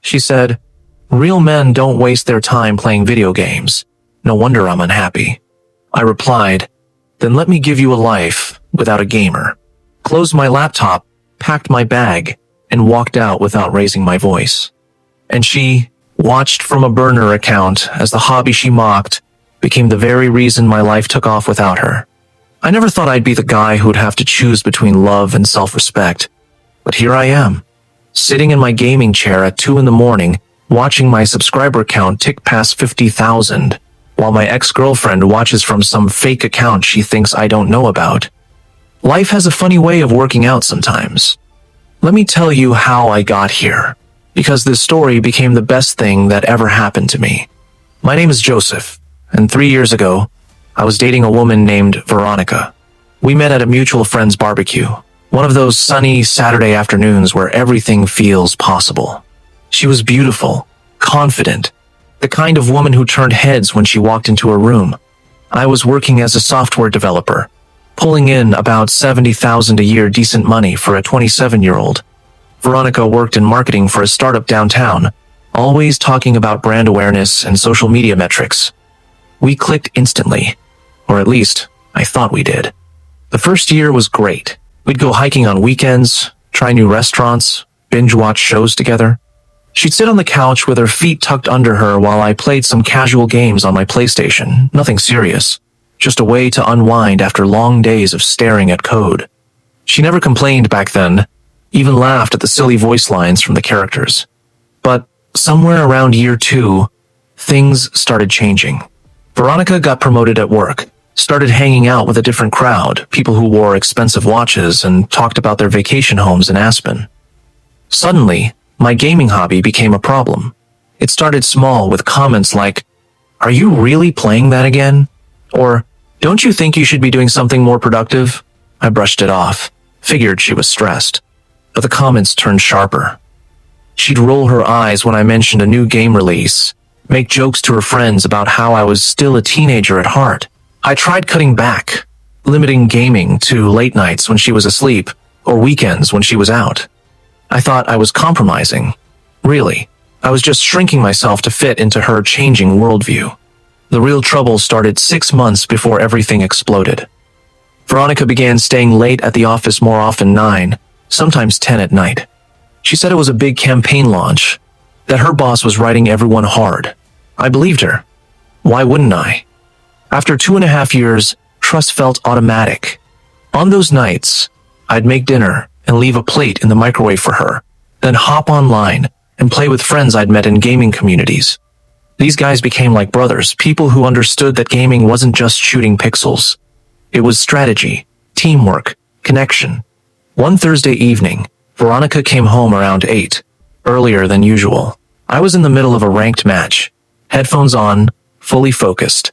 She said, "Real men don't waste their time playing video games. No wonder I'm unhappy." I replied, "Then let me give you a life without a gamer." Closed my laptop, packed my bag, and walked out without raising my voice. And she watched from a burner account as the hobby she mocked became the very reason my life took off without her. I never thought I'd be the guy who'd have to choose between love and self-respect. But here I am, sitting in my gaming chair at 2 in the morning, watching my subscriber count tick past 50,000, while my ex-girlfriend watches from some fake account she thinks I don't know about. Life has a funny way of working out sometimes. Let me tell you how I got here, because this story became the best thing that ever happened to me. My name is Joseph, and 3 years ago, I was dating a woman named Veronica. We met at a mutual friend's barbecue, one of those sunny Saturday afternoons where everything feels possible. She was beautiful, confident, the kind of woman who turned heads when she walked into a room. I was working as a software developer, pulling in about $70,000 a year decent money for a 27-year-old. Veronica worked in marketing for a startup downtown, always talking about brand awareness and social media metrics. We clicked instantly, or at least, I thought we did. The first year was great. We'd go hiking on weekends, try new restaurants, binge-watch shows together. She'd sit on the couch with her feet tucked under her while I played some casual games on my PlayStation, nothing serious, just a way to unwind after long days of staring at code. She never complained back then, even laughed at the silly voice lines from the characters. But somewhere around year 2, things started changing. Veronica got promoted at work, started hanging out with a different crowd, people who wore expensive watches and talked about their vacation homes in Aspen. Suddenly, my gaming hobby became a problem. It started small with comments like, "Are you really playing that again?" Or, "Don't you think you should be doing something more productive?" I brushed it off, figured she was stressed. But the comments turned sharper. She'd roll her eyes when I mentioned a new game release, make jokes to her friends about how I was still a teenager at heart. I tried cutting back, limiting gaming to late nights when she was asleep, or weekends when she was out. I thought I was compromising. Really, I was just shrinking myself to fit into her changing worldview. The real trouble started 6 months before everything exploded. Veronica began staying late at the office more often 9, sometimes 10 at night. She said it was a big campaign launch, that her boss was writing everyone hard. I believed her. Why wouldn't I? After 2.5 years, trust felt automatic. On those nights, I'd make dinner and leave a plate in the microwave for her, then hop online and play with friends I'd met in gaming communities. These guys became like brothers, people who understood that gaming wasn't just shooting pixels. It was strategy, teamwork, connection. One Thursday evening, Veronica came home around 8, earlier than usual. I was in the middle of a ranked match, headphones on, fully focused.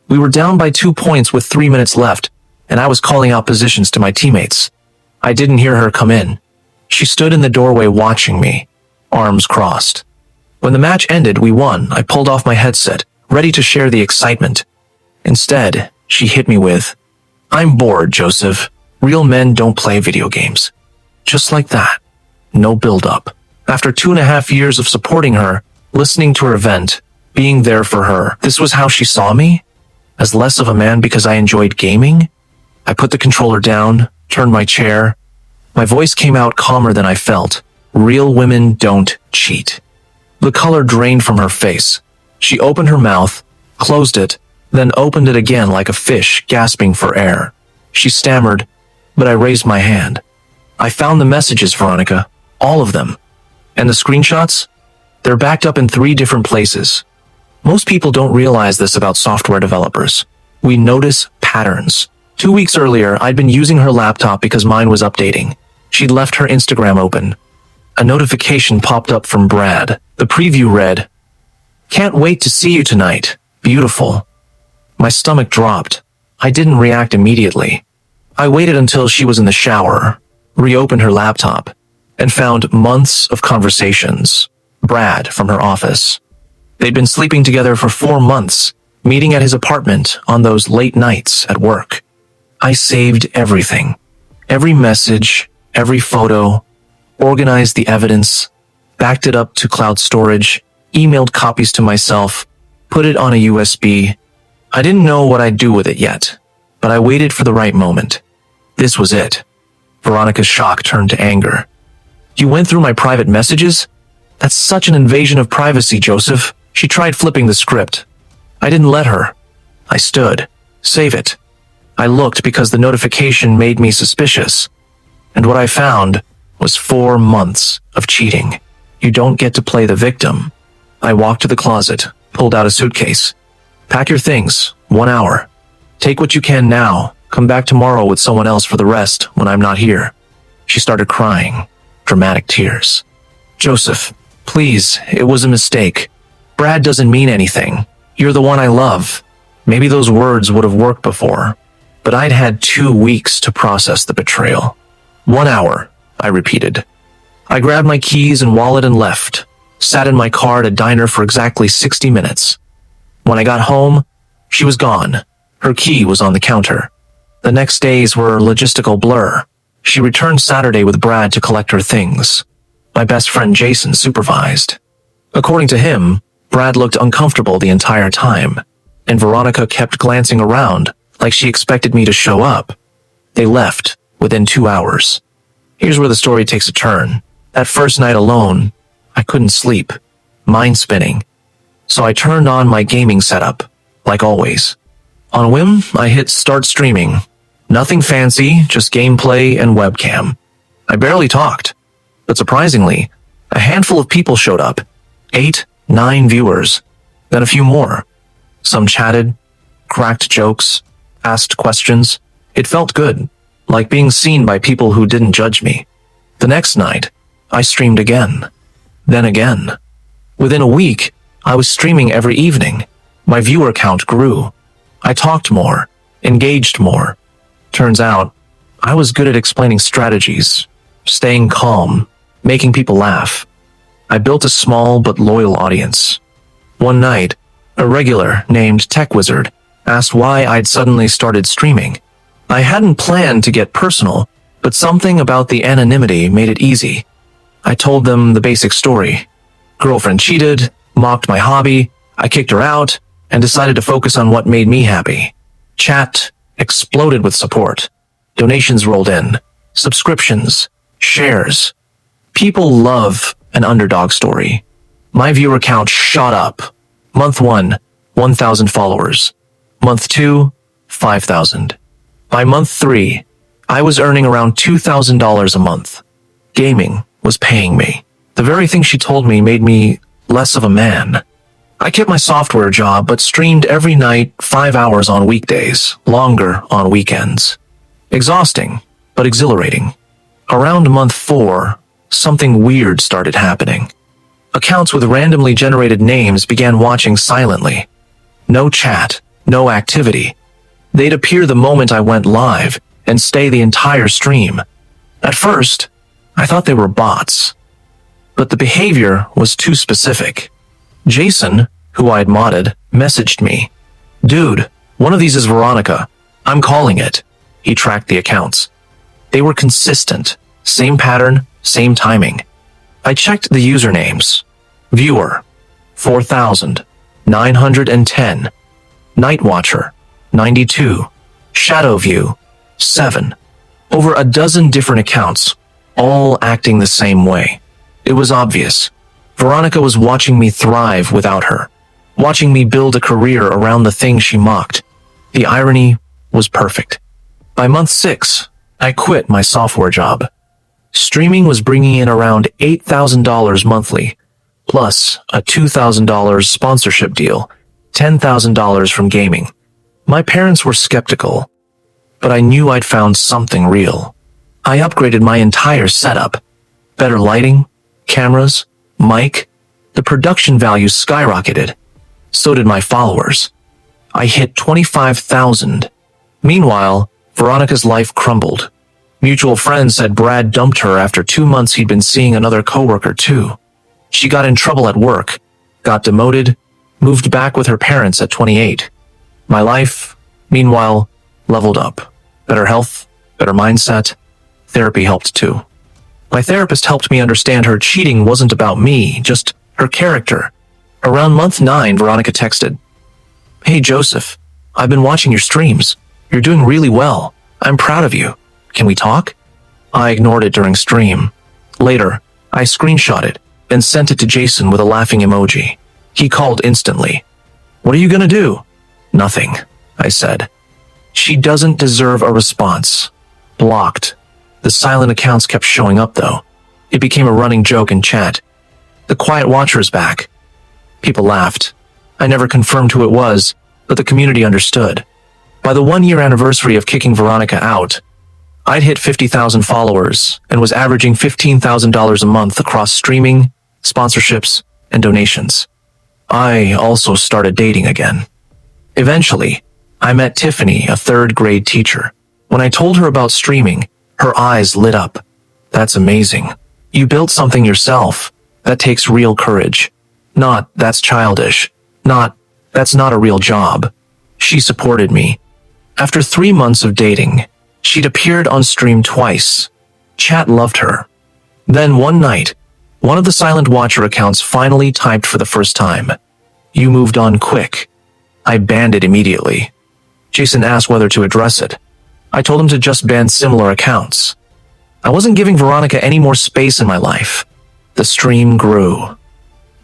We were down by 2 points with 3 minutes left, and I was calling out positions to my teammates. I didn't hear her come in. She stood in the doorway watching me, arms crossed. When the match ended, we won. I pulled off my headset, ready to share the excitement. Instead, she hit me with, "I'm bored, Joseph. Real men don't play video games." Just like that. No build-up. After 2.5 years of supporting her, listening to her vent, being there for her, this was how she saw me? As less of a man because I enjoyed gaming? I put the controller down, turned my chair. My voice came out calmer than I felt. Real women don't cheat. The color drained from her face. She opened her mouth, closed it, then opened it again like a fish gasping for air. She stammered, but I raised my hand. "I found the messages, Veronica. All of them. And the screenshots? They're backed up in 3 different places. Most people don't realize this about software developers. We notice patterns. 2 weeks earlier, I'd been using her laptop because mine was updating. She'd left her Instagram open. A notification popped up from Brad. The preview read, "Can't wait to see you tonight. Beautiful." My stomach dropped. I didn't react immediately. I waited until she was in the shower, reopened her laptop, and found months of conversations. Brad from her office. They'd been sleeping together for 4 months, meeting at his apartment on those late nights at work. I saved everything. Every message, every photo, organized the evidence. backed it up to cloud storage, emailed copies to myself, put it on a USB. I didn't know what I'd do with it yet, but I waited for the right moment. This was it. Veronica's shock turned to anger. You went through my private messages? That's such an invasion of privacy, Joseph. She tried flipping the script. I didn't let her. I stood. Save it. I looked because the notification made me suspicious. And what I found was 4 months of cheating. You don't get to play the victim. I walked to the closet, pulled out a suitcase. Pack your things. 1 hour. Take what you can now. Come back tomorrow with someone else for the rest when I'm not here. She started crying. Dramatic tears. Joseph, please, it was a mistake. Brad doesn't mean anything. You're the one I love. Maybe those words would have worked before, but I'd had 2 weeks to process the betrayal. 1 hour, I repeated. I grabbed my keys and wallet and left. Sat in my car at a diner for exactly 60 minutes. When I got home, she was gone. Her key was on the counter. The next days were a logistical blur. She returned Saturday with Brad to collect her things. My best friend Jason supervised. According to him, Brad looked uncomfortable the entire time, and Veronica kept glancing around like she expected me to show up. They left within 2 hours. Here's where the story takes a turn. That first night alone, I couldn't sleep, mind spinning. So I turned on my gaming setup, like always. On a whim, I hit start streaming. Nothing fancy, just gameplay and webcam. I barely talked, but surprisingly, a handful of people showed up. 8, 9 viewers, then a few more. Some chatted, cracked jokes, asked questions. It felt good, like being seen by people who didn't judge me. The next night, I streamed again. Then again. Within a week, I was streaming every evening. My viewer count grew. I talked more, engaged more. Turns out, I was good at explaining strategies, staying calm, making people laugh. I built a small but loyal audience. One night, a regular named Tech Wizard asked why I'd suddenly started streaming. I hadn't planned to get personal, but something about the anonymity made it easy. I told them the basic story. Girlfriend cheated, mocked my hobby, I kicked her out, and decided to focus on what made me happy. Chat exploded with support. Donations rolled in. Subscriptions. Shares. People love an underdog story. My viewer count shot up. Month 1, 1,000 followers. Month 2, 5,000. By month 3, I was earning around $2,000 a month. Gaming was paying me. The very thing she told me made me less of a man. I kept my software job, but streamed every night 5 hours on weekdays, longer on weekends. Exhausting, but exhilarating. Around month 4, something weird started happening. Accounts with randomly generated names began watching silently. No chat, no activity. They'd appear the moment I went live and stay the entire stream. At first, I thought they were bots. But the behavior was too specific. Jason, who I'd modded, messaged me. Dude, one of these is Veronica. I'm calling it. He tracked the accounts. They were consistent. Same pattern, same timing. I checked the usernames. Viewer, 4,910. Nightwatcher, 92. Shadowview, 7. Over a dozen different accounts, all acting the same way. It was obvious. Veronica was watching me thrive without her, watching me build a career around the thing she mocked. The irony was perfect. By month 6, I quit my software job. Streaming was bringing in around $8,000 monthly, plus a $2,000 sponsorship deal, $10,000 from gaming. My parents were skeptical, but I knew I'd found something real. I upgraded my entire setup. Better lighting, cameras, mic. The production value skyrocketed. So did my followers. I hit 25,000. Meanwhile, Veronica's life crumbled. Mutual friends said Brad dumped her after 2 months he'd been seeing another coworker too. She got in trouble at work, got demoted, moved back with her parents at 28. My life, meanwhile, leveled up. Better health, better mindset. Therapy helped too. My therapist helped me understand her cheating wasn't about me, just her character. Around month 9, Veronica texted, "Hey Joseph, I've been watching your streams. You're doing really well. I'm proud of you. Can we talk?" I ignored it during stream. Later, I screenshot it and sent it to Jason with a laughing emoji. He called instantly. "What are you gonna do?" "Nothing," I said. "She doesn't deserve a response." Blocked. The silent accounts kept showing up though. It became a running joke in chat. "The quiet watcher is back." People laughed. I never confirmed who it was, but the community understood. By the 1-year anniversary of kicking Veronica out, I'd hit 50,000 followers and was averaging $15,000 a month across streaming, sponsorships, and donations. I also started dating again. Eventually, I met Tiffany, a 3rd grade teacher. When I told her about streaming, her eyes lit up. "That's amazing. You built something yourself. That takes real courage. Not, that's childish. Not, that's not a real job." She supported me. After 3 months of dating, she'd appeared on stream twice. Chat loved her. Then one night, one of the silent watcher accounts finally typed for the first time, "You moved on quick." I banned it immediately. Jason asked whether to address it. I told him to just ban similar accounts. I wasn't giving Veronica any more space in my life. The stream grew.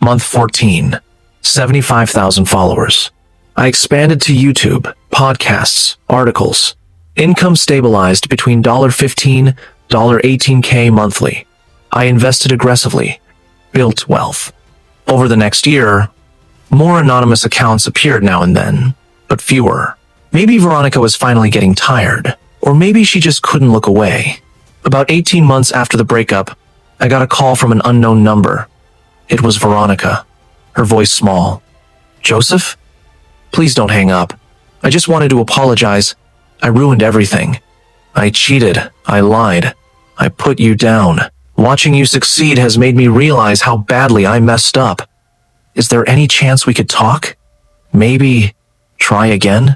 Month 14, 75,000 followers. I expanded to YouTube, podcasts, articles. Income stabilized between $15, $18K monthly. I invested aggressively, built wealth. Over the next year, more anonymous accounts appeared now and then, but fewer. Maybe Veronica was finally getting tired, or maybe she just couldn't look away. About 18 months after the breakup, I got a call from an unknown number. It was Veronica, her voice small. "Joseph? Please don't hang up. I just wanted to apologize. I ruined everything. I cheated. I lied. I put you down. Watching you succeed has made me realize how badly I messed up. Is there any chance we could talk? Maybe try again?"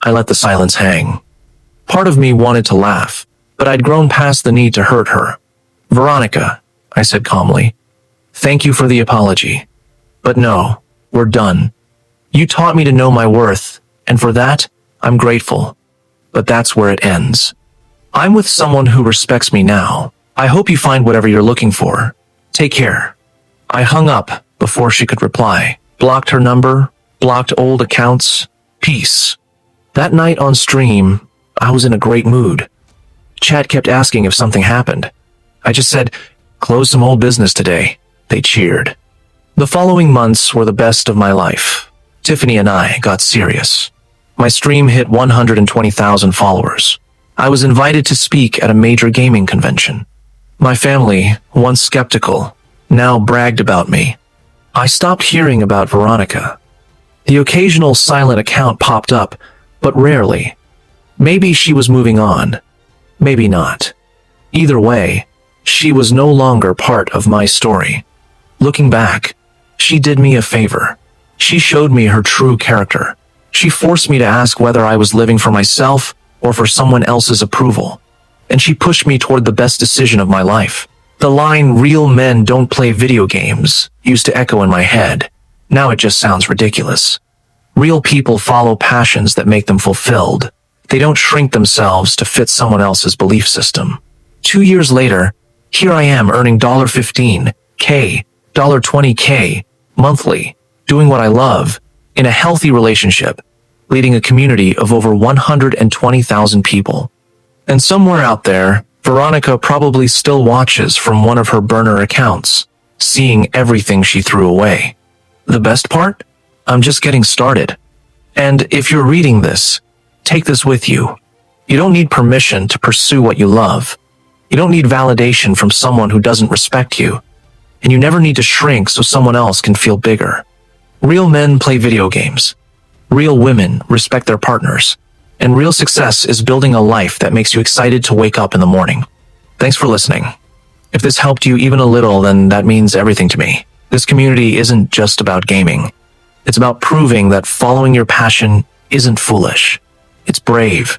I let the silence hang. Part of me wanted to laugh, but I'd grown past the need to hurt her. "Veronica," I said calmly, "thank you for the apology. But no, we're done. You taught me to know my worth, and for that, I'm grateful. But that's where it ends. I'm with someone who respects me now. I hope you find whatever you're looking for. Take care." I hung up before she could reply. Blocked her number, blocked old accounts. Peace. That night on stream, I was in a great mood. Chat kept asking if something happened. I just said, "Close some old business today." They cheered. The following months were the best of my life. Tiffany and I got serious. My stream hit 120,000 followers. I was invited to speak at a major gaming convention. My family, once skeptical, now bragged about me. I stopped hearing about Veronica. The occasional silent account popped up, but rarely. Maybe she was moving on. Maybe not. Either way, she was no longer part of my story. Looking back, she did me a favor. She showed me her true character. She forced me to ask whether I was living for myself or for someone else's approval. And she pushed me toward the best decision of my life. The line, "Real men don't play video games," used to echo in my head. Now it just sounds ridiculous. Real people follow passions that make them fulfilled. They don't shrink themselves to fit someone else's belief system. 2 years later, here I am earning $15K, $20K monthly, doing what I love, in a healthy relationship, leading a community of over 120,000 people. And somewhere out there, Veronica probably still watches from one of her burner accounts, seeing everything she threw away. The best part? I'm just getting started. And if you're reading this, take this with you. You don't need permission to pursue what you love. You don't need validation from someone who doesn't respect you. And you never need to shrink so someone else can feel bigger. Real men play video games. Real women respect their partners. And real success is building a life that makes you excited to wake up in the morning. Thanks for listening. If this helped you even a little, then that means everything to me. This community isn't just about gaming. It's about proving that following your passion isn't foolish. It's brave.